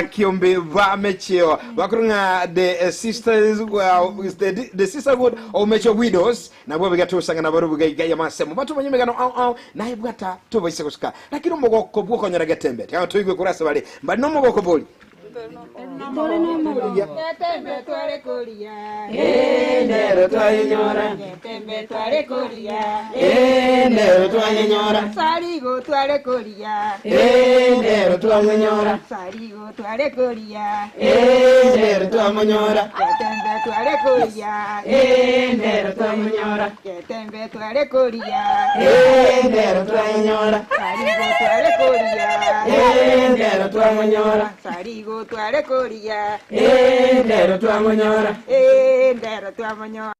kiombe va mecheo bakurunga the sisters the sisterhood of Mecho Widows na bwo bigatosanga na barubuga igaya masemo batu banyemegano na ibwata to boise kuska lakini umugoko bwo konyara gatembe ya tuyigwe kurasa bali mbali no mugoko boli Tembe twale kulia nero twanyora tembe twale kulia nero twanyora saligo twale kulia nero twanyora saligo twale kulia nero twanyora tembe twale kulia nero twanyora tembe twale kulia nero twanyora saligo twale kulia nero twanyora saligo twale kulia nero twanyora ndero twamanyora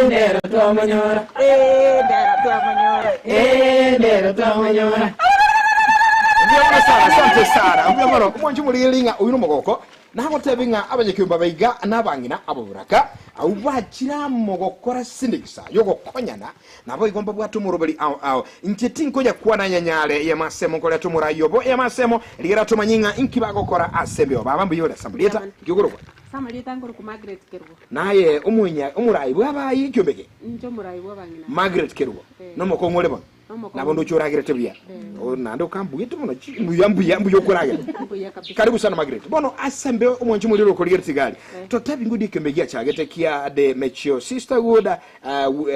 nero twanyora ndero twamanyora nero twanyora Ndiyo sana asante sana mbona mwanju mulilinga uyu mugoko naho tebinga abanyekyumba baiga nabangina aburaka au bachira mugokora sindikisa yogo konyana nabo igomba bwatu murubali au inteti nkoja kuwa na nyanyale ya masemo kola tumura yobo ya masemo ligera tumanyinga inkibagokora asembyo babambu yola sambulieta yogoroko Samalieta ngoro ku Margaret Kerubo. naye umurai bwaba yikyobeke Njo murai bwabangina. Margaret Kerubo no mukongole bon nabo ndo choragire tebya nando kambuyetu muno mbuyambu yokoraga karibu sana Margaret bono asembe umwanju muliro ko ligere tigali to tabi ngudi kembegia chagete kia de Mecho Sisterhood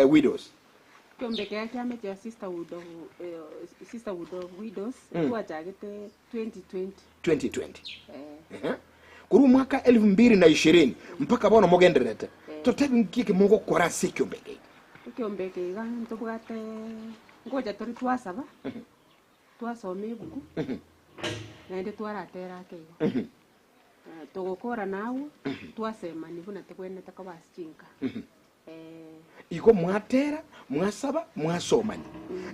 Widows Kyombeke ya Mecho Sisterhood of Widows kwa chagete 2020 kuru mwaka 2020 mpaka bono mogenderete to tabi ngiki mugo kora sikyombeke Kyombeke ga ntubwate ngoja tori twasaba twasome buku naende twaratera keiga tugukora nawe twasema nibuna tekwene takabasichinka iko mwatera mwasaba mwasomani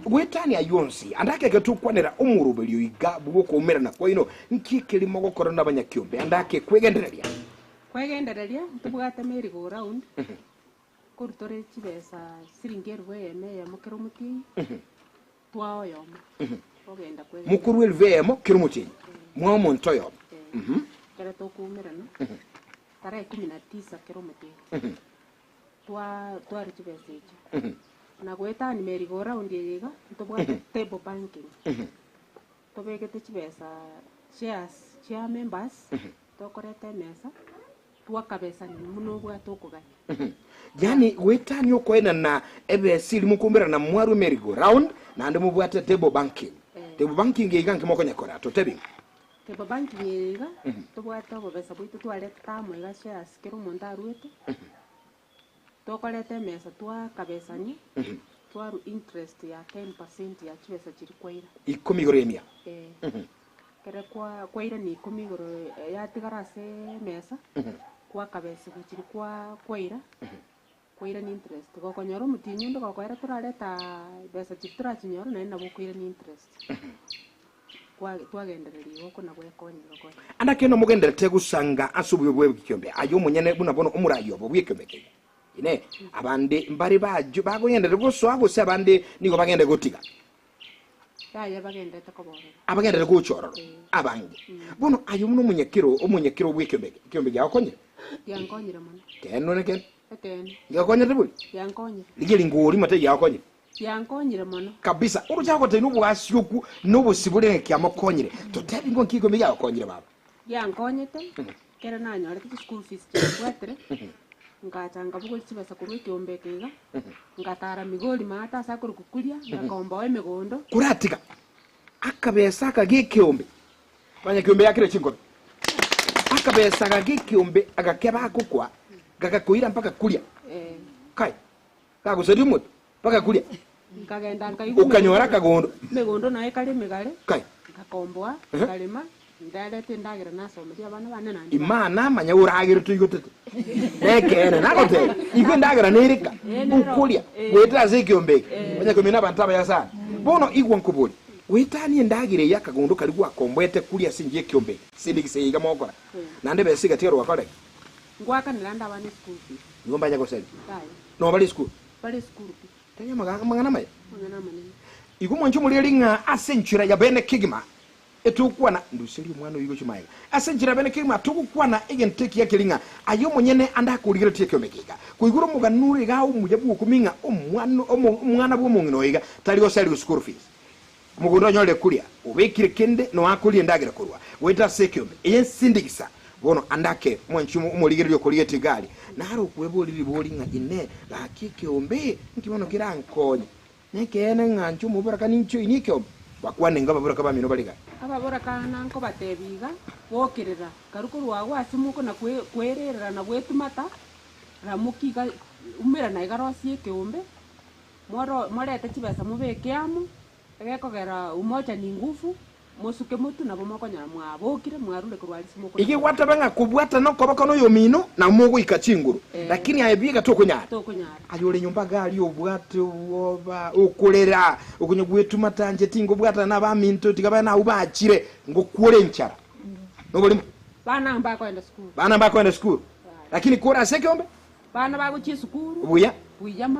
gwetani ayonsi andake getukwanira umurubelyo iga bwo kumera na kwa ino nkikeli mogokora nabanyakyombe andake kwegendereria tubwate merry go round kurutore chibesa siringerwe eme ya mukero muti twaoyoma ogenda kwega mukuru elvemo kirumuti mwa montoyo kera tokumera no tara 19 kilometer twari chibesa echo na gweta ni merry go round yega tubwate table banking tobegete chibesa shares share members tokorete mesa twakabesa ni muno bwa tokuganya yani wetani yokoena na ebe sili mukumbera na mwaru merry go round na ande mubwate table banking iganke moko nyakora to tebi table banking yega tobwata bobesa bwitu twaleta tamwe ga shares kero monda ruete tokorete mesa twakabesani twaru interest ya 10% ya chibesa chiri kwaira 10 goremia kere kwaira ni 10 goro ya tigarase mesa kwa kabese kuchiri kwaira kwaira ni interest gokonyoro mutinyu ndo gokwera turareta besa chitura chinyoro na nabo kwaira ni interest kwa twagendereri goko na gwekonyero goko andake no mugenderete gusanga asubuye bwe bikyombe ayo munyene buna bono umurayo bo bwekemeke ine abande mbari bajo bagoyendere guswa gose abande niko bagende gotiga ya bagendete koboro abagendere guchororo abange bono ayo muno umunyekiro bwekemeke kyombe yakonye yankonyira mano keno neken etene yakonye tebuli yankonyira ligeli ngori mate yakonye yankonyira mano kabisa uruchako te nubu asyoku nubu sibule kyamokonyire to tebi ngo nkiko mbiga yakonyire baba yankonyete kera nanyore ku school fees chakwatere ngachanga bugo chibasa kurwe kyombekega ngatara migoli mata sakuru kukulia ngakomba we migondo kuratika akabesa kagikyombe banya kyombe yakire chingoro akabesa kagikyombe agakeba kukwa gakakuira mpaka kulia kai kagusedimu mpaka kulia kagenda nkaigo ukanyora kagondo migondo naye kali migale kai ngakombwa kalima ndalete ndagira nasomeria bana bane nandi imana manya uragira tuyigotete nekene nakote igwe ndagira nerika ukulia gweta zekyombeke banya komina bantaba yasana bono igwa nkubuli wetani ndagire yakagondo kali gwa kombwete kulia sinje kyombe sindikise yiga mokora nande besiga tero wakole ngwaka nilanda bane school fees ngomba nya goseli dai no bali school fees tanya magana maya manene igumo nchumu lelinga asenchura ya bene kigima etukwana ndusindi mwana uyigo chimaiga asenjira bene kima tukukwana igenteki yakilinga ayo monyene anda kuligira tieke omekiga kuiguro muganuri gawo mujabu kuminga omwana bwo mungino iga taligo sali school fees mugundo nyole kulia ubekire kende no akuli ndagira kurwa weta sekyombe eyensindikisa bono andake mwanchumu umuligiro lyo kuliye tigali naro kwebo lili bolinga ine la kikyombe nkibono kirankonye nekene nganchu mubaraka nincho inikyombe bakwane ngaba buraka bamino baliga ababora kana nko batebiga wokirira karukuru wawe asimuko na kwerera na bwetumata ramukiga umira na igarosie kiumbe morete chibesa mubekeamu egekogera umoja ni nguvu musuke mutu na bomokonyara mwabokire mwarunde kurwari simuko iki watabanga kubwata no kobako no yomino na mugo ikachinguru lakini ayebiga tokunyara ayole nyumba gali obwate oba okulera okunyugwetu matanje tingo bwata na baminto tikabana ubachire ngokule nchara nobolimu bana mbako enda school lakini kora sekombe bana bago chi school buya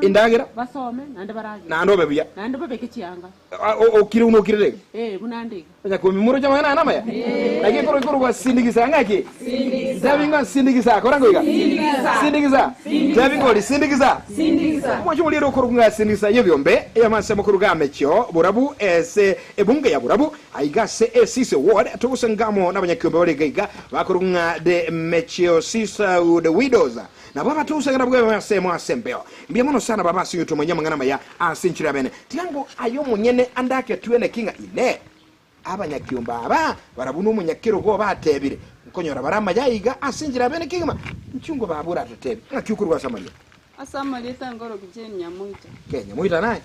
indagira basome nande baraje nando buya nande beke chianga okire uno okire bunande nya ko mimuro jama na namaya lakini koro kwa sindikisa ngaki zabinga sindikisa korango iga sindikisa zabinga oli sindikisa mwacho muliro koro nga sindikisa yebyombe yamasemo koro gamecho burabu ese ebunge ya burabu aigase esise ward tugusengamo n'abanyakyombe balegaiga bakoro nga de mecho sisa the widows na baba tusengana bwe basemo asembeo mbiamono sana baba sinyo mwenye mangana maya asinchira bene tiango ayo munyene andake tuene kinga ine abanyakyomba aba barabuno munyakiro go batebire nkonyora barama yayiga asinjira bene kinga nchungo babura tutebe ngakyukurwa samalia Asamalia tangoro kujeni nyamuita Kenya muita naye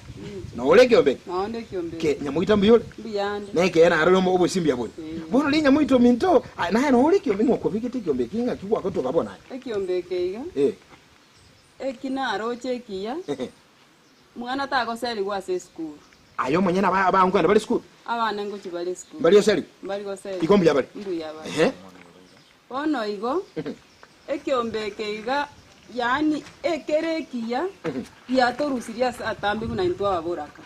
na ole kyombe ke nyamuita mbiyole biyande neke yana arolo mo obusimbya bone bono linya muito minto naye no ole kyombe ngoko bigete kyombe kinga kigwa ko tokabona ekyombe keiga ekina aroche kiya mwana tako seli kwa school ayo monyena ba nkwenda bali school abana ngo kibali school bali seli seli ikombi yabali ndu yabali ono igo ekyombe keiga yani ekerekia ya torusiria atambe unaintwa aboraka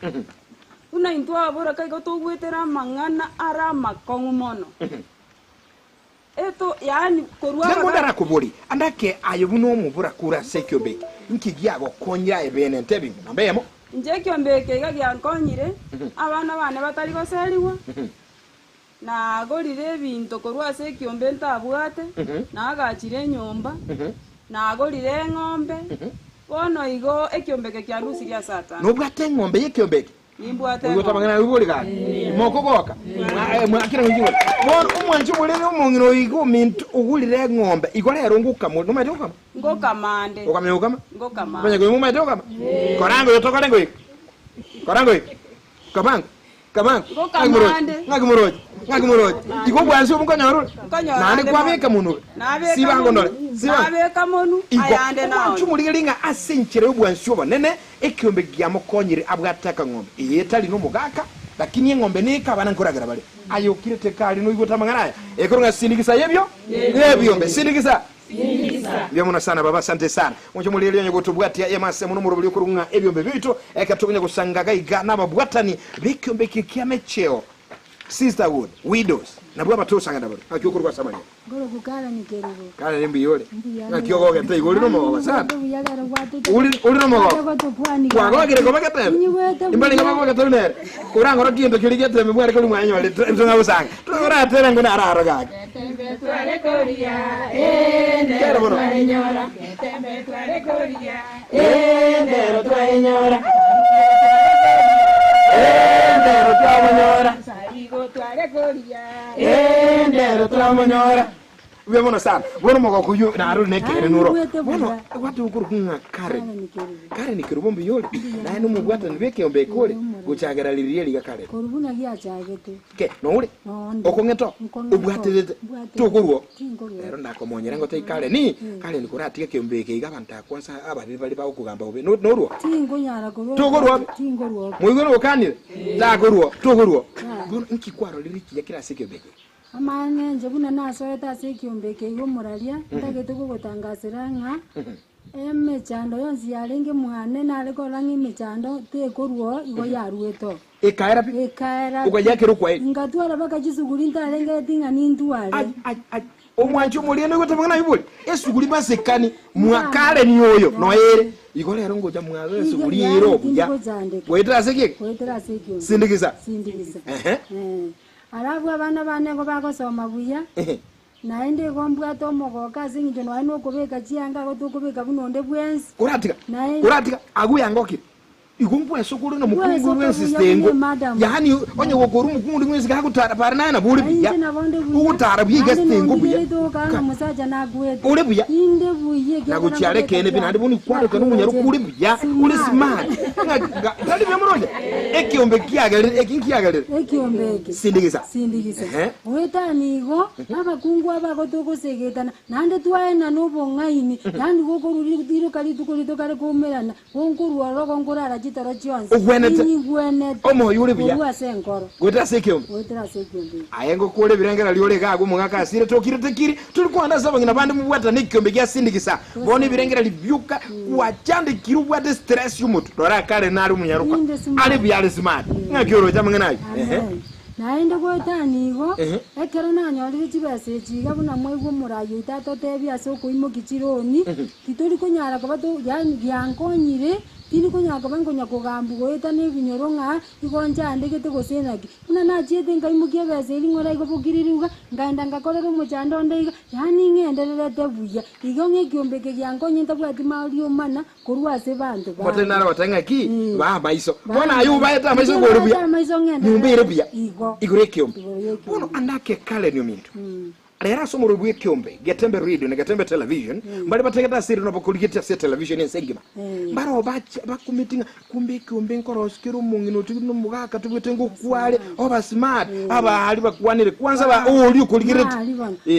unaintwa aboraka igotogwetera mangana ara makongu mono eto yani korwa namo dara kuburi andake ayobuno mubura kura sekyombe nkigia gokonya ebene ntebi nambeyemo nje kyombeke gyankonyire abana bane batari goseriwa na gorire ebinto korwa sekyombe ntabwate na agachire nyomba na gorire ng'ombe bono igo ekyombeke kyarusiria sata nobwate ng'ombe yekyombe nimbwate uyo tabangana ubuli ga moko goka mwakira ngiro bono umwanchi mulele umungiro igo mintu ugulire ng'ombe igorero ngukamo nomate ukama ngokamande ukamyukama ngokamande banya ko mumate ukama korango yotokorengo korango kabango ngakumuroje iko bwansi umukonyoro nani kwabeka munu sibango ndole nabeka munu ayande nawo chumulinga asenchire bwansi obonene ekyombe gyamukonyire abwataka ng'ombe yetali no mugaka lakini ng'ombe nikabana nkoragara bale ayokire tekali no igota mangana ekoronga sindikisa yebyo ebyombe sindikisa byamuna sana baba asante sana mwacho mulele nyo gotubwatia yamase muno murubuli kurunga ebyombe bito ekatunya gusangaga igana babwatani bikyombe kikiamecheo sisterhood widows nabwo batosanga bale akyokurwa samalia ngoro kukala nikerero kala lembi yole nakyogo gete igoli no moba sana uli no moba kwagogire kobagete imbali ngaba gete nere kuranga rokindo kiligete mbware ko mwanyole nzonga busanga tora tera ngona araro gaga Tembe twale koria ndero twanyora tembe twale koria ndero twanyora ndero twanyora sarigo twale koria ndero twanyora Ubemona sana. Bono mogo kuyu na aru nekere nuro. Bono watu ukuru kunga kare. Kare ni kirubombi yole. Na eno mugwata nibeke ombe kole guchagara liriye liga kare. Korubuna gya chagete. Ke no uri. Okongeto. Ubwate tukuruo. Ero ndakomonyera ngo teikale ni kale ni kurati ke ombe ke igabanta kwasa ababi bali ba okugamba obe no ruo. Tingo nyara kuruo. Tukuruo. Tingo ruo. Muigoro okanire. Takuruo. Tukuruo. Bono nkikwaro liriki ya kila sike beke. Amane nje buna naso eta sekiombe ke igomuraria ndagete gutangasira nga emechando yonsi yarenge mwane nare korangi emechando tekorwo igo yarueto ekaera pi ekaera ukajake kwa ngatwara baka chisuguri ntarenge tinga nintware omwancho muliene gotabana ibuli esuguri basekani mwakale niyoyo noere igo lero ngoja mwazo esuguri iro ya wetera seke sindikiza arabu abana bane ngo bagosoma buya naende gombwato mogoka singijo no ano kubeka chianga gotukubeka bunonde bwensi uratika aguyangoki igumpu esukuru no mukungu wensi stengo yani onye wokoru mukungu wensi ga kutara parana na buri biya ukutara biya stengo biya kana musaja na gwete ure biya inde buye na guchare kene binandi buni kwaro kanu munyaru kuri biya uri smart tali bemroje ekiombe kiagalire ekinkiagalire ekiombe sindigiza wetanigo abakungu abagotokosegeta nande twaena nobongaini yani gokoruri kutiro kali tukorito kale kumerana gonkuru rogo ngorara chitaro chionse igwenete omo yuri biya wasenkoro gweta sekiombe ayengo kule birengera liole gago mungaka asire tokire tekiri tulikwanda sabangina bandi mubwata nekiombe kya sindikisa boni birengera libyuka kwachande kirubwate stress yumutu dora kale nari munyaruka ali byali smart ngakyoro jamanganayo naende gwetanigo ekero nanyolire chibese chiga buna mwego murayo itato tebia so kuimo kichironi kituri kunyara kobato yani yankonyire tini kunyaka bangonya kugambu goeta ne binyoronga igonja andegete gosenaki buna nachiete ngaimukie bese ilingora igobukiriruga ngaenda ngakorera muchando ndeiga yani ngendererete buya igonge kiombeke yankonye ntabwati mario mana kurwase bantu ba botenara watangaki ba maiso bona ayuba eta maiso gorubuya numbere buya igure kiombe bono andake kale nyo mintu Lera somo rubuye kiombe getembe radio ne getembe television mbali bategeta siri no bakuligeta se television ensengima baro bakumitinga kumbe kiombe nkoroskiro mungino tino mugaka tubwetengo kwale oba smart aba ali bakwanire kwanza ba oli ukuligeta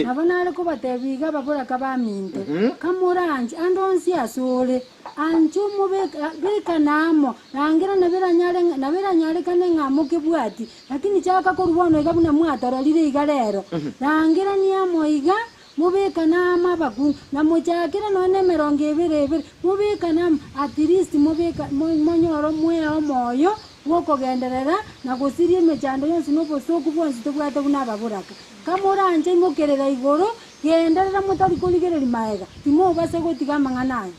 abana ali ko batebiga babura kabaminto kamuranje andonsi asole anju mubeka namo rangira nabera nyale kane ngamuke bwati lakini chaka ko rubono igabuna mwatara lire igalero rangira moiga mubeka nama baku na mochakira none meronge bere mubeka nam at least mubeka monyoro mweo moyo woko genderera na gusirie mechando yonsi no bosoku bonsi tobwate kuna baburaka kamoranje ngokerera igoro genderera mutari kuligereri maega timo base gotiga manganayo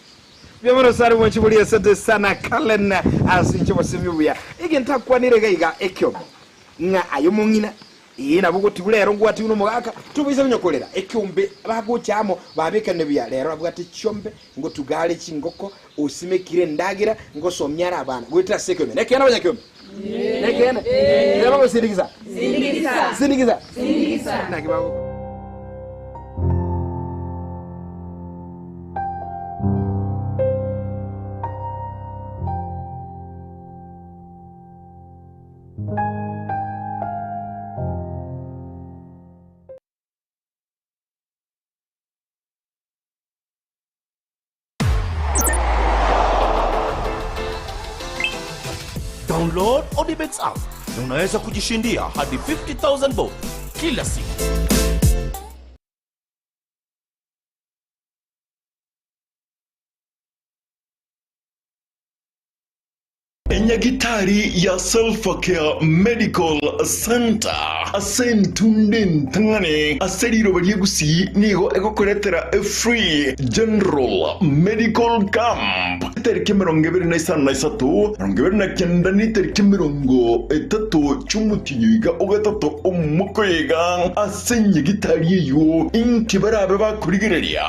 byamoro sare mwanchi buri asante sana kalena asinche wasimibuya igenta kwanire gaiga ekyo nga ayo mungina ina buguti bulero ngwati uno mugaka tubiza nyokolera ekyombe bagochamo babekane bya lero abwati chombe ngo tugale chingoko usimekire ndagira ngo somyara abana gwita sekome nekena banyakyombe nekena ndaba sindikiza nakibago Download Odibets app na unaweza kujishindia hadi 50,000 bob kila siku. Enyagitari ya Self-Care Medical Center asentunde ntangane aseriro bariegusi nigo ekokoretera a free general medical camp terike 2023 2029 terike 30 cy'umutinyiga ugatatu umukoyega asenyagitari yo inkibarabe bakurigereria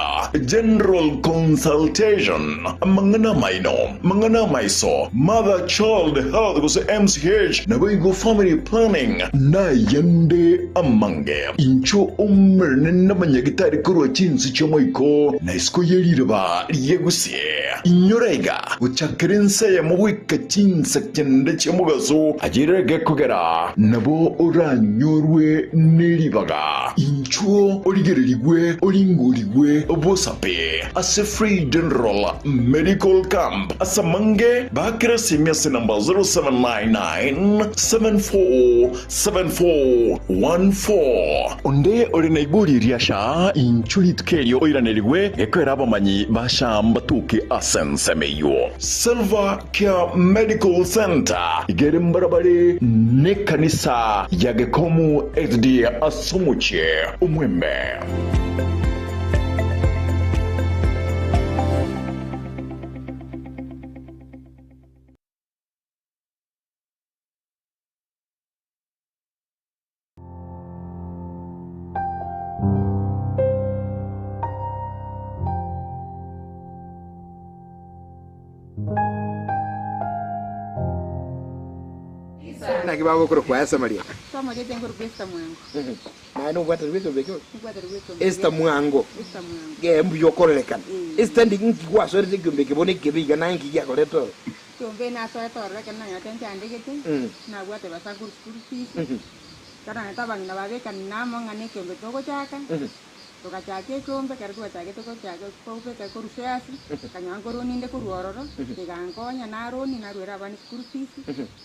general consultation mangana maino mangana maiso mother child health kuse MCH na go family planning na yende amange incho umerne n'abanyagitari kuro cyinsi cyo moiko na isko yerirba yegusie inyorega uchakerense ya mubika cyinsa cyende cyo mugazo agirege kugera nabo oranyorwe neribaga incho origererigwe oringurigwe obosape as a free general medical camp asamange bakrasi miasina number 0799747414 onde ori na iburi riasha inchulit kelio oiraneriwe ekwera abamanyi basha mbatuke asensemeyo Silver Care Medical Center igere mbarabare ne kanisa yagekomu SD Asumuche umwembe. Na kibago kuro kwa Samaria. Samaria tengo requesta mwangu. Na no wata rwezo beke. Ngwata requesta. Esta mwango. Esta mwangu. Ge mbuyo kolekan. Esta ndingi kwa sore tegumbe ke bone ke biga na ngi ya koleto. Kiombe na so eto reke na yaten chande gete. Na gwate basa kur fees. Kana neta bang na babe kan na mo ngane kiombe toko chaka. Toka chake kiombe kartu chake toko chake ko pe ka kurshasi. Kanya ngoro ninde kuruororo. Tigankonya na roni na ruera bani kur fees.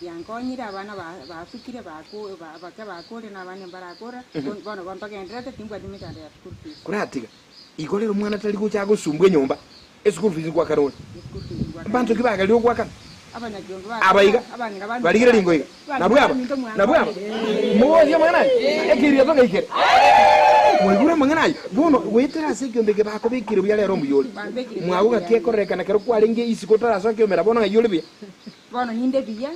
Yankonyira abana bafikire bakore n'abana barakora bono gontoke ndrete timbwa dimitande ya school fees Kuratiga. Ikolero mwana tali ku chago sumbwe nyomba. School fees kwa karoni. Bantu kibaga lyo kwa kan. abanya gyombo Abaiga. Baligire lingo iga. Nabwaba. Nabwaba. Moyo mwana. Ekiriya to ngikere. Mwigura mangana. Bono wetera sekyombe ke bako bikire byale rombu yoli. Mwabuga kekoreka na kero kwalenge isikotara so kyomera bono ngayoli bya. bono ninde biya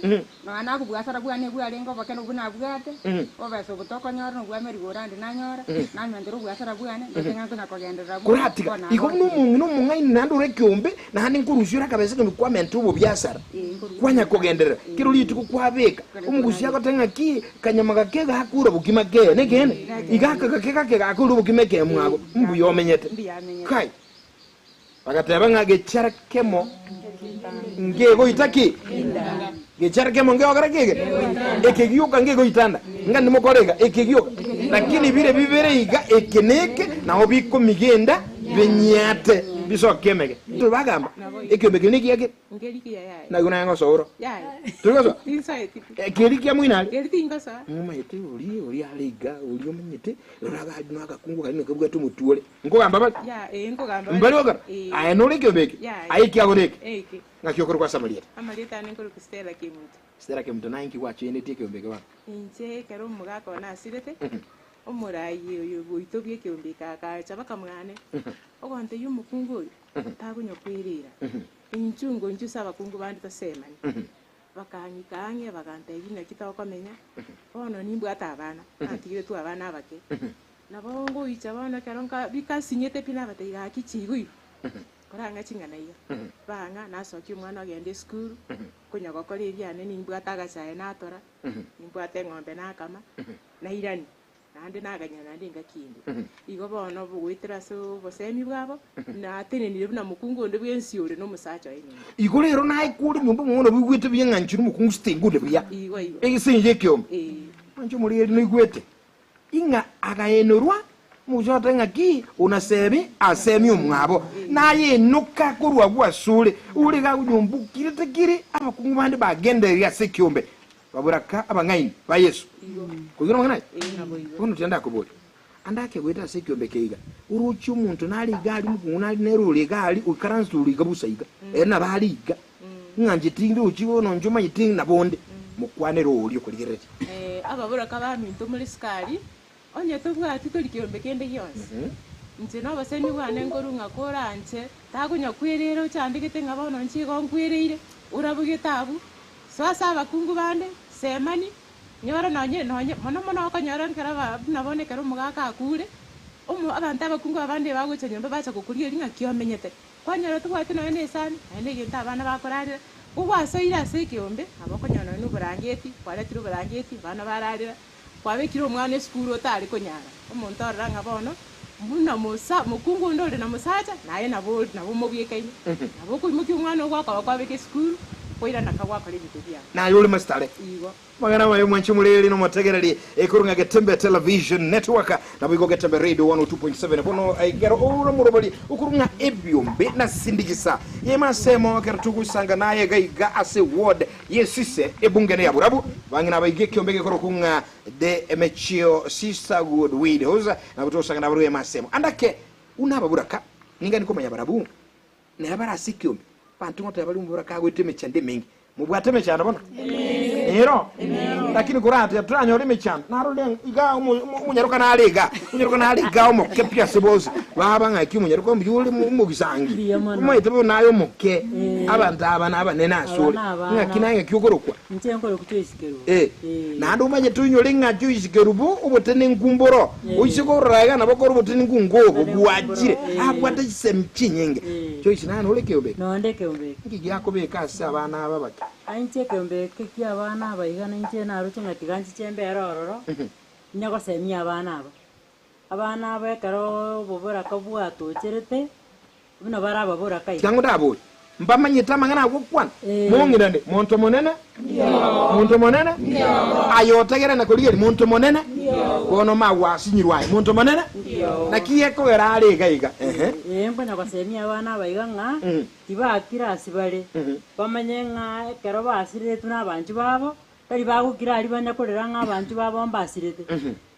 na kubwasara bwane bwalengo bakeno buna bwate obaso butoko nyoro bwameri gorande na nyora na mwendero bwasara bwane ndenga tuna kogendera Kuratiga. Iko numungai nandure kyombe na hani nkurushira kabese ke kwa mentubo byasara. Kwanya kogendera kiro litu kwabeka umugushya ko tenga ki kanyama gakega hakura bukima ke ne gene igaka gakeka ke gakuru bukime ke mwago mbu yomenyete kai bagateba ngage charakemo ngego itaki gecharakemo ngego garakege ekegiyuka ngego itanda ngandi mokorega ekegiyuka lakini bire bibere iga ekeneke naho biko migenda benyate biso kemege to bagamba ekemege niki yake ngeriki ya na guna ngo soro ya tulizo inside keriki ya mwinali geriti ngosa mama yete uri aliga uri omenyete raga no akakungu kali nokabwa tumutuole ngo gamba ba ya ngo gamba mbali oga aya no lekebeke ayiki agoreke eki ngakiyokoro kwa Samaria amaleta ne ngoro kustela kimuntu stera ke mtu nanki wacho ene tekebeke wa inje kero mugako na asirete omurayi oyo goitobye kiombe kaka chabaka mwane ogonte yumukungu tagunya kwirira inchungo inchusa abakungu bandi tasemani bakanyikanye bagante yina kitao kamenya ono nimbu atabana atigire tu abana abake nabongo ichabana karonka bikasinyete pina bataiga kichiguyu koranga chingana iya banga nasoki umwana agende school kunya gokora ibyane nimbu atagacaye natora nimbu atengombe nakama na irani nande naganyana ndinga kindi igo bono bugwitira so bosemi bwabo na tenenire buna mukungu ndo bwensiore no musacha ine igo rero nayi kuri nyumba mwono bigwete byenganchira mukungu stingude bya igo egisinje kyombe mancho muri no igwete inga agayenorwa mujota ngaki unasebi asemi umwabo naye nuka kurwa gwasule uri ga nyumbukire tekiri abakungu bandi bagende ya sekyombe baburaka abangaini ba Yesu kugira ngana uno tenda kubuli andake gweta sekyombe keiga uruchi umuntu nali gali mukungu nali nerule gali ukaransuli gabusaiga ena baliga nganje tingi uchibono njuma yitingi nabonde mukwanero uli kuligirete ababuraka baminto muri skali onye tubwati turi kiombe kende yonse nje no baseni bwane ngoru ngakora nje tagunya kwirero cyandikite ngabono nchigo nkwirire urabuge tabu swasa abakungu bande semani nyora nonye mono okanyora nkara nabone kero mugaka akure abantu abakungu abande baguce nyomba bacha kukuria ringa kiomenyete kwanyora tubwati no ene sani ene ginta abana bakorarira ubwaso ira sekiombe abakonyona n'uburangeti kwaretira uburangeti bana bararira kwabekira umwana eskuru otari konyara umuntu aranga bono mbuna musa mukungu ndore na musacha naye nabo mubwekaine nabo kumuki umwana ogwaka kwabeke eskuru koira nakagwakora ebinto byao na yule mastare igo magana mayo mwanchi muleli no motegereri ekurunga getembe television network na bigo getembe radio 102.7 bono igero uro murobali ukurunga ebyombe na sindikisa yema semo kertugusanga naye gaiga ase ward yesise ebungene ya burabu bangina baige kyombege korokunga de emechio sister good widows na butosanga na buru masemo andake unaba buraka ninga nikomanya barabu ne abara sikyombe pantu ngoto yabali mburaka gweteme chande mengi mubwateme cyane bona ero lakini kurate turanyore mechana narole iga munyaruka naliga mo kepya sebozi baba ngaki munyaruka mbyuli mu bisangi umwete nayo muke abantu abana abanene asule ngakinanga kyogorokwa ncengore kutoisikero nando umanye tunyole ngacyo isikerubu ubutene ngumboro uyisikororaga nabakoro ubutene ngungogo buwagire abwata kisemchinyenge cyo isinana olekebe nondeke ombe ngiki yakobeka asa abana ababaki ainche kembe kiki abana abaigana inche narutu ngatiganchi chembe erororo nyago semia abana abekaro bobora kabwatocherete bino barababora kai tango dabo mbamanyita mangana gukwana mongirande monto monene ayotegera na kuligeri monto monene kono mawasinyirwa monto monene na kiye ko erare gaiga mbona kwasemia abana abaiganga tibakira asibale bamanye nga kero basirete n'abantu babo tari bagukira ari banyakorera nga abantu babo mbasirete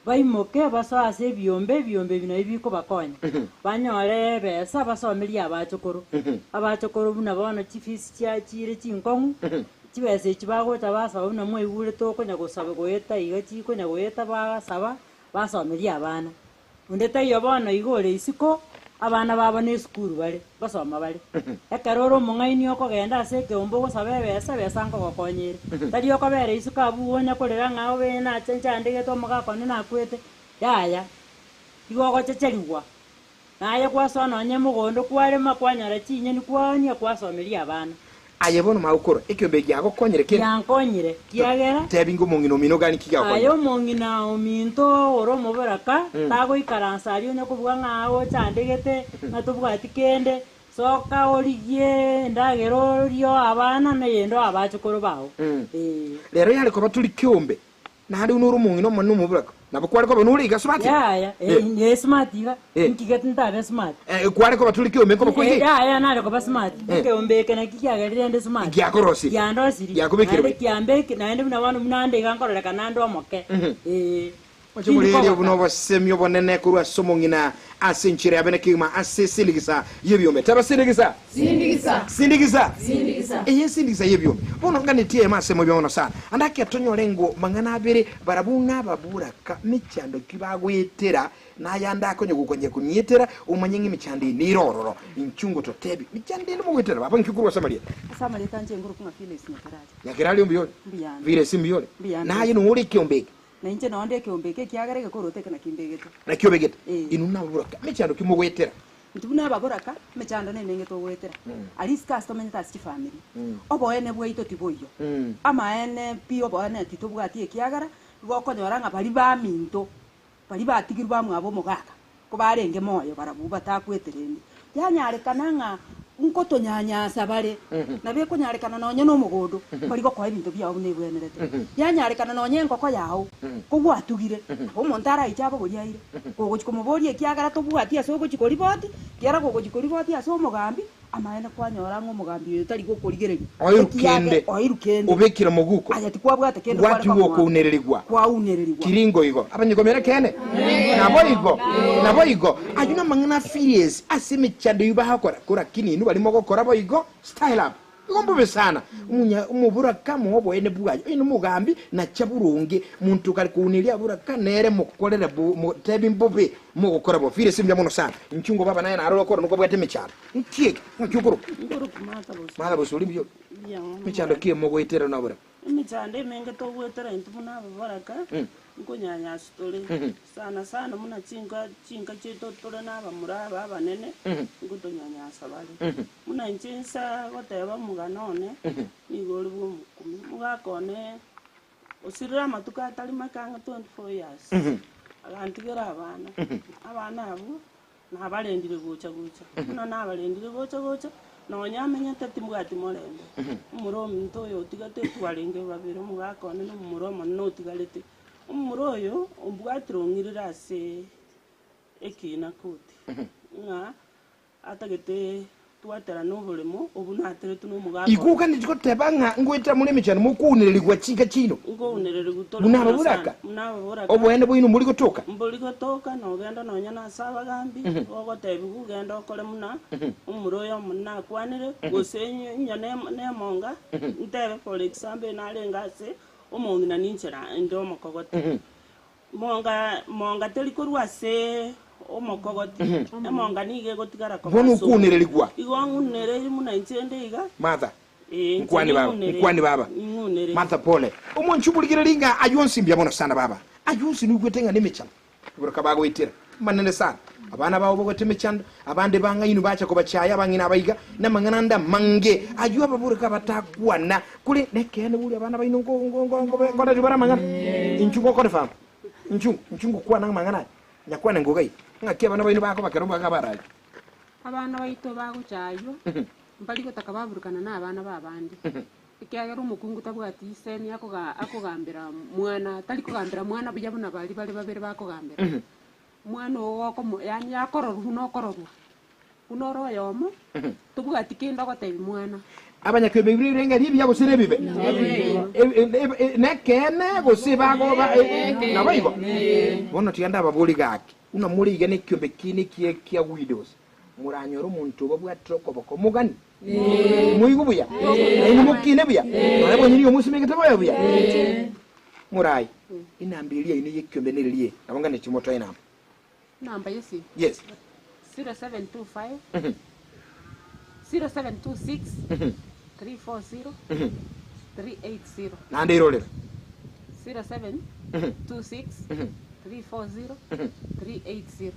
baimoke basase ebyombe bino ibiko bakonya banyore besa basomeria abachokoro buna bona chifisi cha chire chinkongu chibese chibago tabasa buna mwibure toko nyagosaba goyeta iga chiko nyagoyeta basaba basomeria abana undeta iyo bona igore isiko abana baba ne school bale basoma bale ekaroro mungaini oko genda ase keombo gosabe besa ngo gokonyere tari oko bere isuka buonya korera ngao bena chenjandege to muga kone na kwete yaya igo checheriwa naye kwasona nye mugondo kware makwanyara chinye ni kwanya kwasomeria abana ayebono maukoro ekyobe gyago konyere ke yankonyere kiagera tebingo mungino mino gani kigakonyere ayo mungina ominto oro moberaka tago ikaransa ari onye kuvuga ngao chandegete natubwati kende soka origie ndagero ryo abana neyendo abachokoro bawo lero yale ko batuli kyombe nari unuru mungino manu moberaka nabo kwari ko banuri ga smart ye smart iga nkigete ntabe smart kwari ko batuli kyombe ko ko nari ko smart kyombe kana kikiagerire ndi smart gyakorosi yakubikirwe kyambe naende buna bana munande gankorera kanando moke Wachimulili bunobo semyo bonene kurwa somongina asinchire abene kima asisindigisa yebyombe taba sindigisa sindigisa yebyombe bono ngani tie masemo byono sana andake atonyo lengo mangana abere barabunga babura ka michando kibagwetera na yanda konye gukonye kunyetera umanyengi michandi nirororo inchungo totebi michandi no mugwetera baba nkikurwa samaria tanje nguru kunga Phyllis nyakirali umbiyo vile simbiyo na yino uri kyombe na inche naonde kyombeke kiagere gekorote na kimbegete na kyobegete inuna buraka mechando kimugwetera ntubuna baboraka mechando ne nenge to gwetera alis customer tas family obo ene bwaito tiboyo ama ene pio bo ene titubwati kiagara gokonyora nga bari ba minto bari batigirwa mwabo mugaka ko barenge moyo barabu batakweterende yanyarekana nga unkoto nyanya sabare nabe ko nyarekana nonye no mugodo bari ko kwa ibintu byawo ne bwenerete yanyarekana nonye ngoko yawo ko gwatugire o montara ichabo buriaire ko gochiko muborie kiagara to bwati aso gochiko riboti kiara ko gochiko riboti aso mugambi amaene kwanyora ngo mugambi yetari go kurigereri oyirukende ubekira muguko aya tikwabwate kende kwari ko unererigwa kiringo igo abanyegomera kene nabo igo ajuna mangana furious asime chando yubaha kora kinini barimo gukora boigo style up igombo sana umubura kamo obo ene bwayo ino mugambi na chaburunge muntu kali kunilia bura kanere mukorera tebi mbobe mu gukora bo fire simya mono sana nchungo baba naye narolo kora nuko bwate mechana ntiye nchukuru mala bosuli byo mechando kie mogo itera na bura mechande menge to gwetera intubuna babaraka nkonyanya stole sana muna chinga cheto tole na bamuraba banene ngutonyanya sabali muna nchinsa goteba muganone igori bumukumi mugakone osirira matuka atali makanga 24 years agantigera abana abo nabalendire gocha muna nabalendire gocha no nyamenya tati mugati morembe umuro muntu yo tigate twarenge babiro mugakone no umuro no tigalete umuro yo umbwatiro ngirira se ekina kuti nga atagete twatera no bulemo obunatere tuno mugakone ikuka ndiko tebanga ngweta mulimi cyane mukunirira gwa chinga chino ngonerere gutora munabura obwene bwino muri gutoka no genda no nyana saba gambi ogo tebi kugenda okole muna umuro yo muna kwanire gosenye nyane ne monga ntebe for example nalengase omongi na ninchera ndo mokogote monga teli korwase omokogoti emonga nige gotigara ko bono kunirira gwa igongunere muna inchende iga mother nkwani baba mata pole umonchubulikira linga ayonsimbya bono sana baba ayonsi nugwetenga nemechana buruka bago itira manene sana abana bawo bogote mechanda abande banga inu bacha ko bachaya bangina abayiga namangana mange ajuwa baburuka batakwana kuli nekene buli abana bayino ngoda jubara mangana inchungo ko defam inchungo kwa nang mangana nyakwana ngogai ngake abana bayino bako bakeromba kabaraje abana bayito bago chayo mbali gotaka baburukana n'abana babandi ikyagera umukungu tabwati iseni akogambira mwana tali kugambira mwana bujabuna bali babere bakogambira mwana woko yani yakororu nokororu unoro yomo tubwati kinda gotebi mwana abanyakwebe birenga ribi yabo sire bibe nekene gosiba go ba nabayigo bono tiyanda babuli gaki una muri igene kyombe kini kya widows muranyoro umuntu babwatoko bako mugani muigubuya ino mukine buya arabo nyiri yo musimenge tabayo buya murai inambilia ine yekyombe neliye abangane kimoto ina namba yesi yes 0725 0726 340 380 nande irole 0726 340 380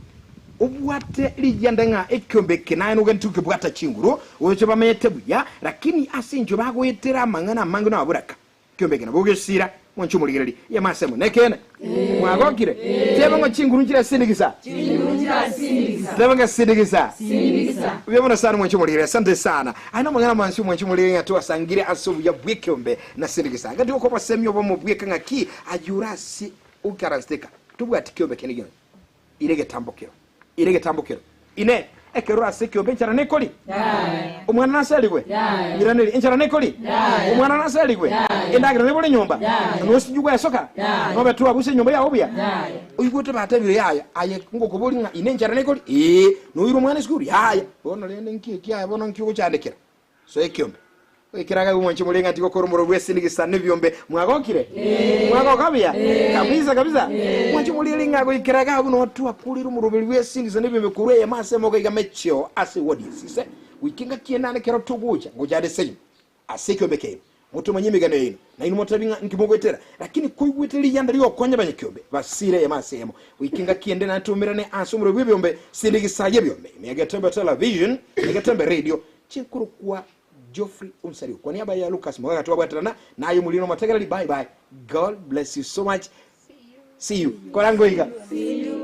ubwate lijandenga ekyombe kenaye nugentuke bwata chinguru wecho bamete buya lakini asinjo bagwetera mangana mangana aburaka kyombe kena bogesira moncho muligirali ya masemo nekene mwagokire tebanga chinguru njira sindigisa tebanga sindigisa ubona sana moncho muligirali asante sana aina mangana mancho moncho muligirali atu asangire asobu ya bwekyombe na sindigisa ngati uko basemyo bo mubweka ngaki ajurasi ukarasteka tubwate kyombe kenigyo irege tambokero ine ekero asekyo benchara nekoli umwana nasaligwe iraneli enchara nekoli umwana nasaligwe endagira nebole nyomba nosijugwa yasoka nobe tu abuse nyomba yawo bya uyigwote batabire yaya aye ngoko boli nga ine enchara nekoli no yiro mwana skuri yaya bono lende nkiki bono nkiko cyandekera so ekyombe ikiraga umonche mulenga tiko koromoro bwesindigisa nebyombe mwagokire mwagokabya kabisa mwanche mulilinga go ikiraga buno watu akulira umurubiri bwesindigisa nebyombe kureye masemo go igamecho ase wodisise wikinga kienane kero tuguja ngojade seyi asekyo beke mutu manyime gano yino na ino motabinga nkimogwetera lakini kuigweteri yanda liyo konya banyekyombe basire ya masemo wikinga kiende na tumirane asumuro bwebyombe sindigisa yebyombe megatembe television megatembe radio chinkuru kwa Geoffrey Umsariu kwa niaba ya Lucas Mwaga tuwabwatirana nayo mulino mategerali bye God bless you so much see you kolango iga see you